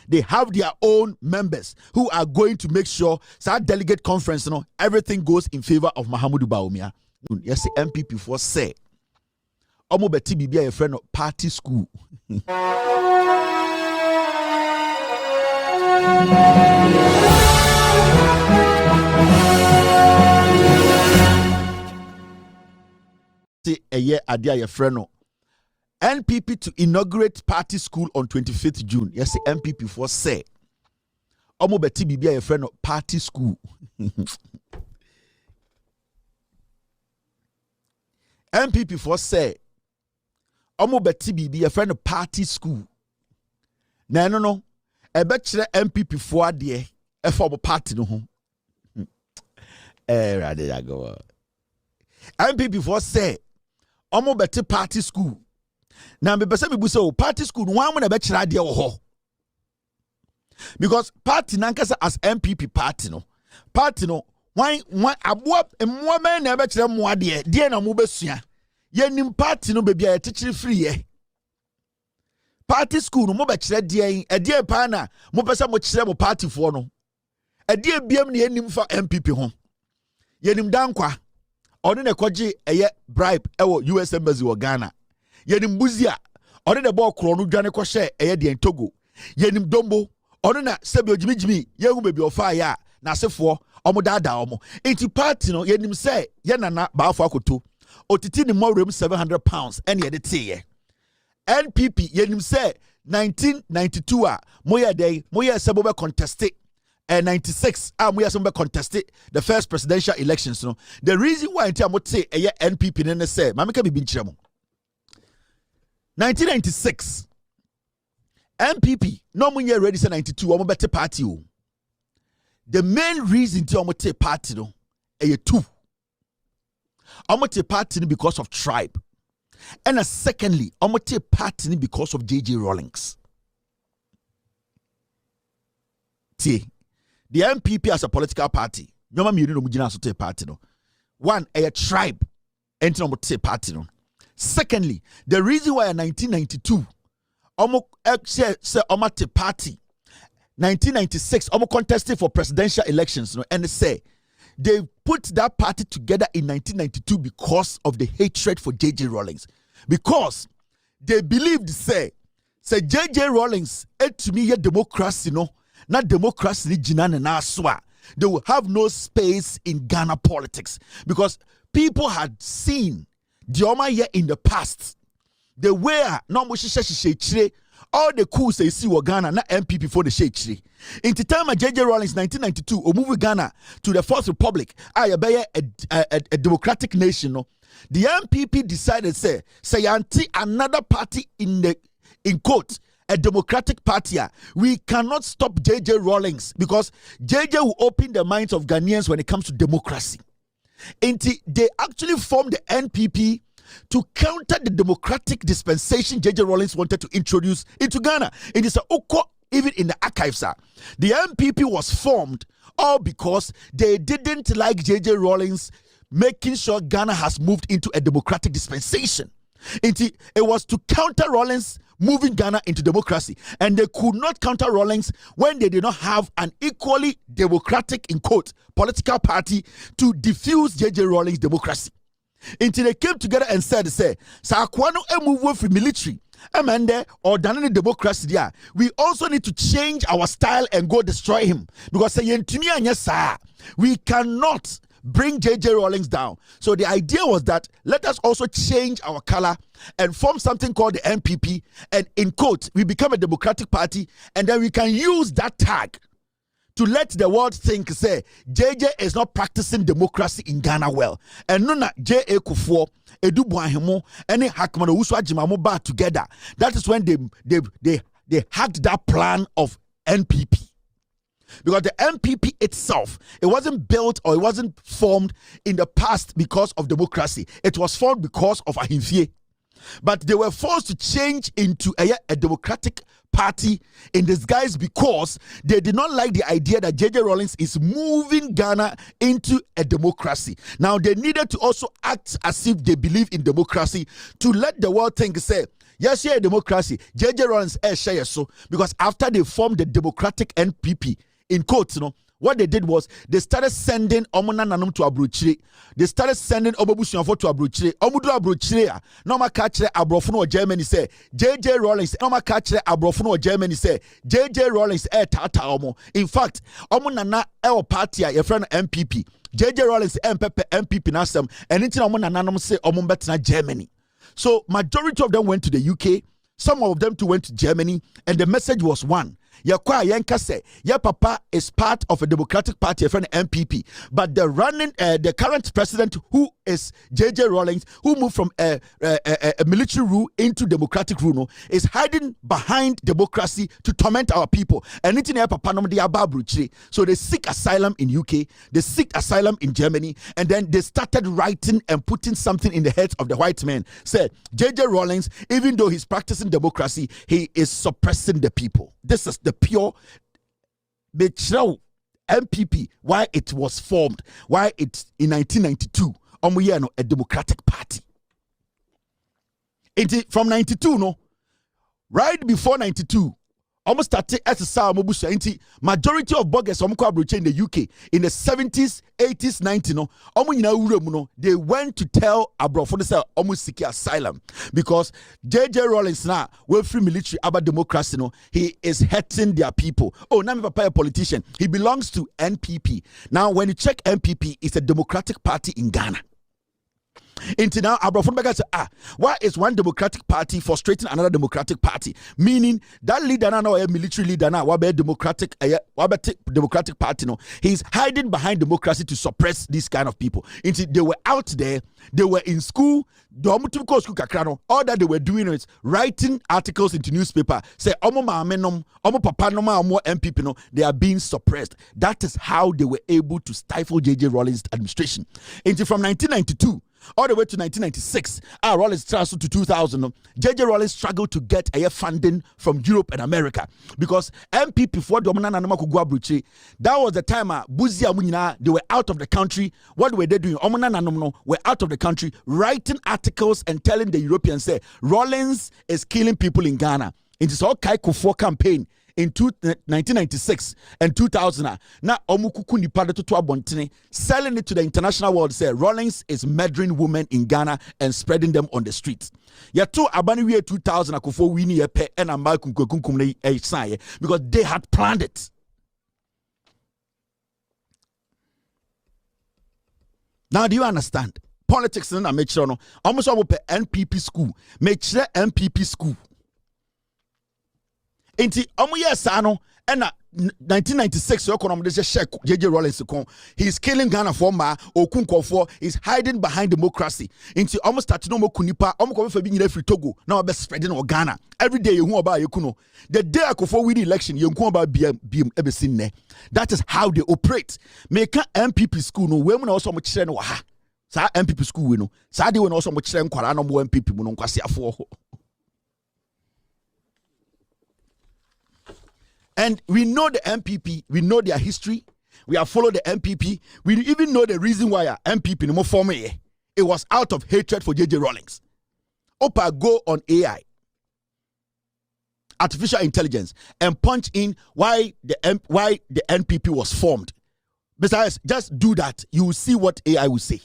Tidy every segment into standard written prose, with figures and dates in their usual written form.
they have their own members who are going to make sure that delegate conference, everything goes in favor of Mahamudu Bawumia. Yes, NPP for say, Omo beti bibia a friend of party school. Say a year adia your friend. NPP to inaugurate party school on 25th June. Yes, NPP for say. Omo beti bibia a friend of party school. NPP for say. Omo beti bibia a friend of party school. No. E betchere NPP for ade e for party no ho. Rather ya go. NPP for say. Omo beti party school. Now, me pese me buse o party school one mo na be kira de wo ho. Because party nankasa as NPP party no wan aboa emmo men na be kira mo ade de na mo besua. Ye nim party no be bia ye tikiri free ye. Party school no mo be kira de pa na mo pese mo kira mo party fo no. Ade biam na ye nim fa NPP ho. Ye nim dankwa ono na kwaji eye bribe ewo US embassy wo Ghana. Yenim buzia ono de ball kro no dwane ko hye eye de Togo. Yenim dombo ono na sebi ojimijimi yehu bebi ofa ya na asefo omo dada omo. Enti party no yenim say ye nana baafo akoto. Otiti ni mo rem £700 ene ye de teye. NPP yenim say 1992 a moye sebo be contested. 96 moye sebo be contested the first presidential elections no. The reason why enti amote eye NPP ne say mameka bibi nkyere mo. 1996 NPP no munye ready say 92 omo better party o. The main reason to omo take party no two. Omo take party because of tribe. And secondly, omo take party because of JJ Rawlings. The NPP as a political party, nyoma mi no mugina so take party no. One, a tribe enti omo take party no. Secondly, the reason why in 1992 omo say omo te party 1996 omo contested for presidential elections and say they put that party together in 1992 because of the hatred for JJ Rawlings, because they believed say JJ Rawlings to me a democracy no not democracy ni jinane na aswa. They will have no space in Ghana politics because people had seen Dioma year in the past, the way no mushisha all the coups they see were Ghana, not NPP for the shake. In the time of JJ Rawlings 1992, or move Ghana to the Fourth Republic, a democratic nation. No, the NPP decided say anti another party in court, a democratic party. We cannot stop JJ Rawlings because JJ will open the minds of Ghanaians when it comes to democracy. They actually formed the NPP to counter the democratic dispensation JJ Rawlings wanted to introduce into Ghana. It is even in the archives. The NPP was formed all because they didn't like JJ Rawlings making sure Ghana has moved into a democratic dispensation. It was to counter Rawlings moving Ghana into democracy, and they could not counter Rawlings when they did not have an equally democratic in quote political party to diffuse JJ Rawlings democracy. Until they came together and said, Sakwano move from military amende or done democracy there. We also need to change our style and go destroy him because we cannot bring JJ Rawlings down. So the idea was that let us also change our color and form something called the NPP, and in quote we become a democratic party, and then we can use that tag to let the world think say JJ is not practicing democracy in Ghana well. And nona J.A. Kufuor, Edu Buahimo, any Hakman Uswa Jimamo ba together. That is when they had that plan of NPP. Because the NPP itself, it wasn't built or it wasn't formed in the past because of democracy. It was formed because of Ahimfie. But they were forced to change into a democratic party in disguise because they did not like the idea that JJ Rawlings is moving Ghana into a democracy. Now they needed to also act as if they believe in democracy to let the world think, say, Yes, yeah, democracy. JJ Rawlings share so because after they formed the Democratic NPP in quotes, what they did was they started sending Omona Nanum to Abruchire. They started sending Obabusianfo to Abruchire. Omudu Abruchire. Norma Kachre Abrofuno Germany say JJ Rawlings. Norma Kachre Abrofuno Germany say JJ Rawlings tata omo. In fact, Omona na party your friend NPP. JJ Rawlings MPP nasem. And it's Omona Nanum say Omumbetna Germany. So majority of them went to the UK. Some of them too went to Germany. And the message was one. Yakwa Yanka say, your papa is part of a Democratic Party, a friend NPP. But the current president, who is JJ Rawlings, who moved from a military rule into democratic rule, is hiding behind democracy to torment our people. And it's in papa no de ababruchi. So they seek asylum in UK, they seek asylum in Germany, and then they started writing and putting something in the heads of the white men. Said JJ Rawlings, even though he's practicing democracy, he is suppressing the people. This is the pure Betrayal NPP, why it was formed, why it's in 1992, a Democratic Party. From 92, right before 92, almost started as a Mobusha. Majority of bloggers in the UK in the 70s, 80s, 90s, they went to tell Abrofo say almost seek asylum because JJ Rawlings now, well free military about democracy, he is hurting their people. Oh, now papa a politician. He belongs to NPP. Now, when you check NPP, it's a Democratic Party in Ghana. Until now, Abraham say, why is one Democratic Party frustrating another Democratic Party? Meaning that leader now, a military leader now, what Democratic Party, he's hiding behind democracy to suppress these kind of people. Until they were out there, they were in school, all that they were doing is writing articles into newspaper. Say, MPP, they are being suppressed. That is how they were able to stifle JJ Rawlings' administration. Until from 1992. All the way to 1996, Rawlings transferred to 2000. JJ Rawlings struggled to get funding from Europe and America because MPP for that was the time they were out of the country. What were they doing? Were out of the country, writing articles and telling the Europeans, say, Rawlings is killing people in Ghana. It is all Kai Kufuor campaign. In 1996 and 2000, now Omukuku Nipada to Abontine, selling it to the international world, say Rawlings is murdering women in Ghana and spreading them on the streets. Yato Abani 2000 Akufo Winnie Epe and Amakum Kukumne Esaye because they had planned it. Now, do you understand? Politics in make sure no. Almost all NPP school, make sure NPP school. Inti sano and 1996 economy share JJ Rawlings he's killing Ghana for Okunkofo is hiding behind democracy. Inti almost started no kunipa for being in Togo now be spreading on Ghana every day. You about you the day Akufo win the election you about BM ever. That is how they operate. Make MPP school no we also much no ha sa MPP school we no sa de we also much nkwara no MPP mu no kwase afo. And we know the MPP, we know their history, we have followed the MPP, we even know the reason why MPP no more form it was out of hatred for JJ Rawlings. Opa, go on AI, artificial intelligence, and punch in why the NPP was formed. Besides, just do that, you will see what AI will say.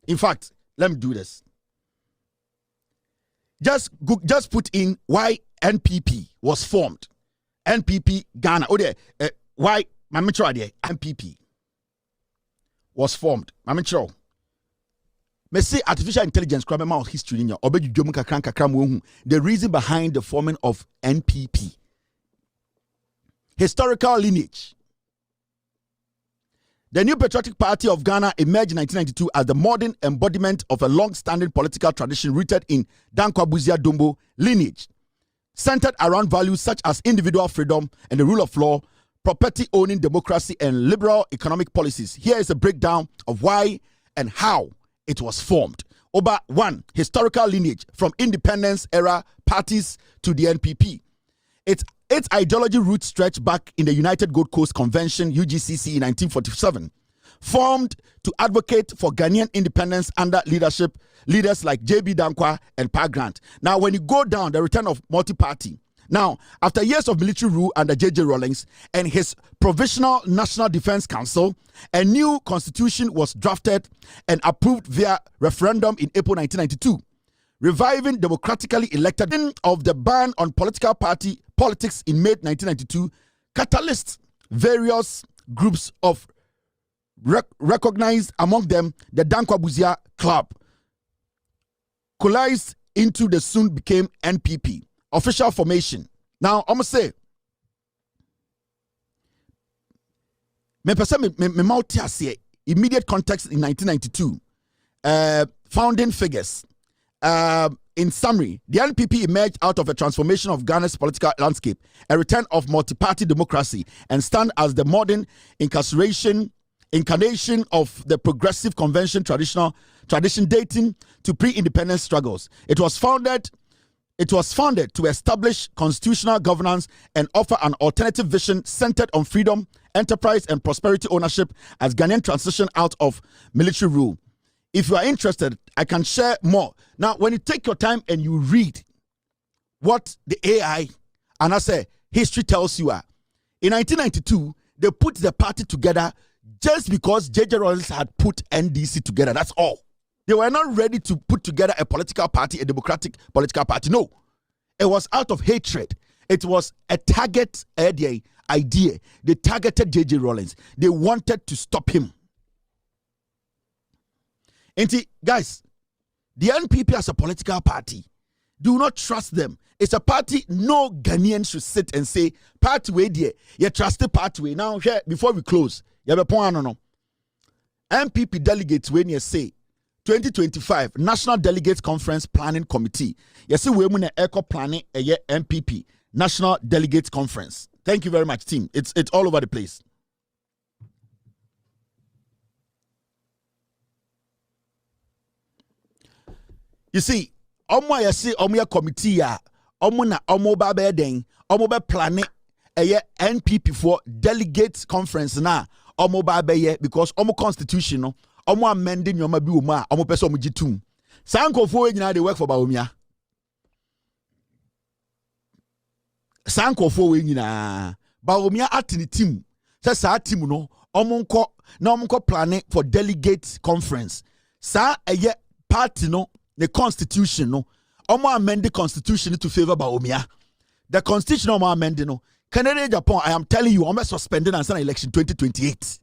In fact, let me do this. Just put in why NPP was formed. NPP Ghana. Why NPP was formed. The artificial intelligence history in the reason behind the forming of NPP. Historical lineage. The New Patriotic Party of Ghana emerged in 1992 as the modern embodiment of a long-standing political tradition rooted in Dankwa Buzia Dombo lineage, centered around values such as individual freedom and the rule of law, property owning democracy, and liberal economic policies. Here is a breakdown of why and how it was formed. Over 1, historical lineage from independence era parties to the NPP. Its ideology roots stretch back in the United Gold Coast Convention, UGCC, in 1947. formed to advocate for Ghanaian independence under leaders like J.B. Dankwa and Pa Grant. Now, when you go down, the return of multi-party. Now, after years of military rule under J.J. Rawlings and his Provisional National Defense Council, a new constitution was drafted and approved via referendum in April 1992, reviving democratically elected of the ban on political party politics in May 1992, catalyst various groups of recognized, among them the Dankwa Buzia Club, coalesced into the soon became NPP. Official formation. Now, I'm going to say, immediate context in 1992, founding figures. In summary, the NPP emerged out of a transformation of Ghana's political landscape, a return of multi-party democracy, and stand as the modern incarnation of the progressive convention tradition dating to pre-independence struggles. It was founded to establish constitutional governance and offer an alternative vision centered on freedom, enterprise, and prosperity ownership as Ghanaian transition out of military rule. If you are interested, I can share more. Now, when you take your time and you read what the AI and I say history tells you are, in 1992, they put the party together just because J.J. Rawlings had put NDC together. That's all. They were not ready to put together a political party, a democratic political party. No. It was out of hatred. It was a target idea. They targeted J.J. Rawlings. They wanted to stop him. And guys, the NPP as a political party, do not trust them. It's a party no Ghanaian should sit and say, party way there, you trust the party way. Now, here, before we close, you have a point, no. NPP delegates when you say, 2025 National Delegates Conference Planning Committee. Yes, we are eco planning a year NPP National Delegates Conference. Thank you very much, team. It's all over the place. You see, omo say omo committee ya omo na omo ba be den omo be planning a year NPP for Delegates Conference na omo ba be ye because omo constitution no omo amending your bi oma omo pese omo gitum sankofo nyina dey work for Bawumia sankofo we nyina Bawumia atini team say sa team no omo nko planning for Delegate Conference sa eye party no the constitution no omo amend the constitution to favor Bawumia. The constitution omo amend no Canada Japan, I am telling you, omo suspending and sana election 2028.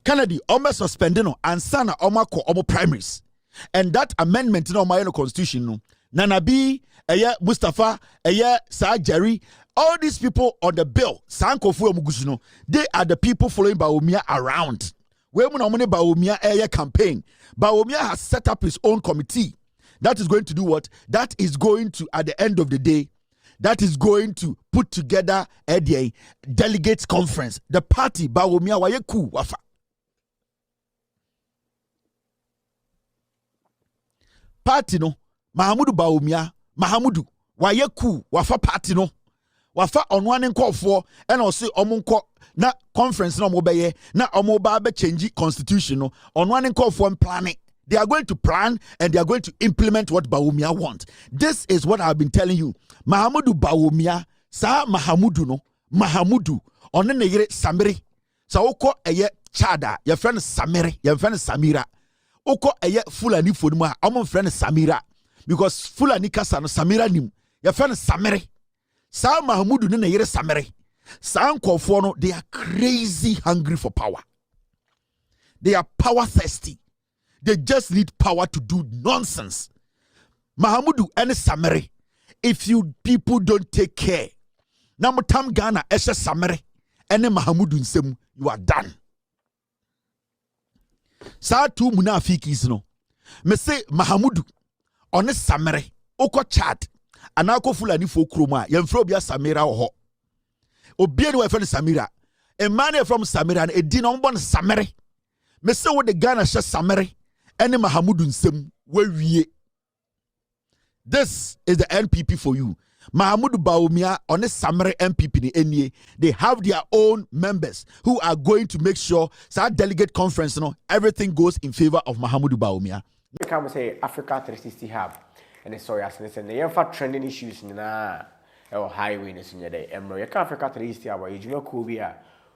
Canada omo suspending and sana omo primaries. And that amendment no omo constitution no Nanabi, Mustafa, Sir Jerry, all these people on the bill, Sankofu Omugusuno, they are the people following Bawumia around. When Bawumia campaign, Bawumia has set up his own committee that is going to do what? That is going to, at the end of the day, that is going to put together a delegates conference. The party Bawumia wayeku wafa. Party no Mahamudu Bawumia Mahamudu wayeku wafa party no wafa onwane nkofo and also omunko na conference na mobeye na omoba be change constitution no onwane nkofo planning. They are going to plan and they are going to implement what Bawumia want. This is what I've been telling you. Mahamudu Bawumia sa Mahamudu no Mahamudu onne yere Samiri sa oko eye Chada your friend Samiri your friend Samira oko eye Fulani fonuma amon friend Samira because Fulani kasa no Samira nim your friend Samiri sa Mahamudu ne yere Samiri sa nkofo no they are crazy hungry for power. They are power thirsty. They just need power to do nonsense. Mahamudu and Samiri, if you people don't take care, Namutam Ghana Esha Samiri and Mahamudu Nsem, you are done. Sa tu munafikis no. Me say Mahamudu on Samiri, Oko Chad, Anako Fulani fo kroma, Yemfrobia Samira ho. Obiani wa friend Samira. A man from Samira and a dinomban Samiri. Me say what the Ghana Sha Samiri. Ene Mahamudu Nsem we. This is the NPP for you. Mahamudu Bawumia on a Samre NPP NA, they have their own members who are going to make sure that delegate conference, everything goes in favor of Mahamudu Bawumia. You can say Africa 360 Hub, and it's sorry, as I said, the for trending issues or highway in the day. And Africa 360 Hub, you know, Kubia,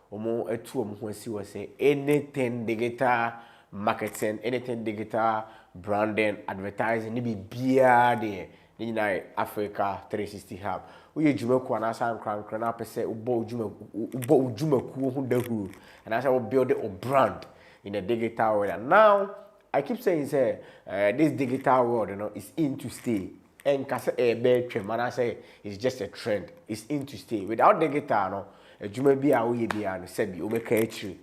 or a two who say anything digital marketing, anything digital branding, advertising, maybe beer there. In Africa 360 Hub. We Jumako and as I'm crying up and say, Ubo Jumaku, and as I will build a brand in a digital world. And now, I keep saying, this digital world, is in to stay. And Casa a bad trend, man, I say, it's just a trend. It's in to stay. Without digital, a Jumabi, I will be and said, you make a tree.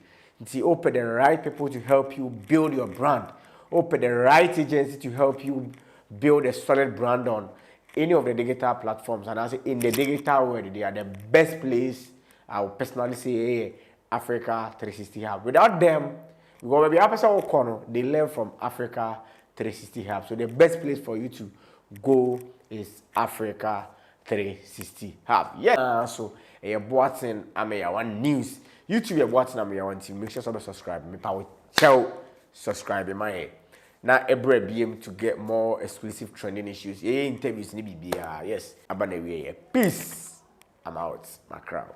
See, open the right people to help you build your brand. Open the right agency to help you build a solid brand on any of the digital platforms. And I say in the digital world, they are the best place. I would personally say Africa 360 Hub. Without them, we they learn from Africa 360 Hub. So the best place for you to go is Africa 360 Hub. Yeah. So you're watching one news. YouTube you're watching one team. Make sure to subscribe. Me power subscribe in my head. Now, every BM to get more exclusive trending issues. Yeah, interviews ni BBR. Yes, Abanewe. Peace. I'm out. My crowd.